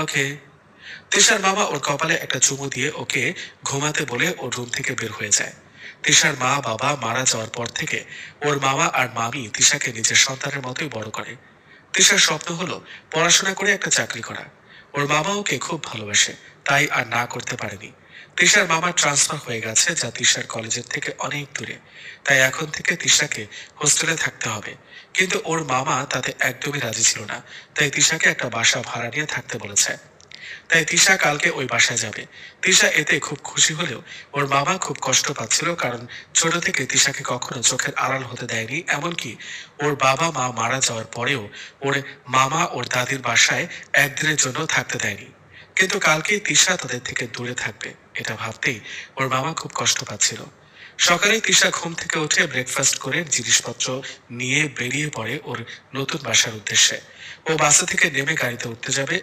ওকে। তিশার মামা ওর কপালে একটা চুমু দিয়ে ওকে ঘুমাতে বলে ওর রুম থেকে বের হয়ে যায়। তিশার মা বাবা মারা যাওয়ার পর থেকে ওর মামা আর মামি তিশাকে নিজের সন্তানের মতোই বড় করে। তিশার স্বপ্ন হলো পড়াশোনা করে একটা চাকরি করা। ওর মামা ওকে খুব ভালোবাসে, তাই আর না করতে পারেনি। তিশার মামার ট্রান্সফার হয়ে গেছে, যা তিশার কলেজের থেকে অনেক দূরে। তাই এখন থেকে তিশাকে হোস্টেলে থাকতে হবে। কিন্তু ওর মামা তাতে একদমই রাজি ছিল না। তাই তিশাকে একটা বাসা ভাড়া নিয়ে থাকতে বলেছে। তাই তিশা কালকে ওই বাসায় যাবে। তিশা এতে খুব খুশি হলেও ওর মামা খুব কষ্ট পাচ্ছিল, কারণ ছোট থেকে তিশাকে কখনো চোখের আড়াল হতে দেয়নি। এমনকি ওর বাবা মা মারা যাওয়ার পরেও ওর মামা ওর দাদির বাসায় একদিনের জন্য থাকতে দেয়নি। কিন্তু কালকে তিশা তাদের থেকে দূরে থাকবে, এটা ভাবতেই ওর মামা খুব কষ্ট পাচ্ছিল। সকালে তিশা ঘুম থেকে উঠে ব্রেকফাস্ট করে জিনিসপত্র নিয়ে বেরিয়ে পড়ে ওর নতুন বাসার উদ্দেশ্যে। ও বাসা থেকে নেমে গাড়িতে উঠতে যাবে।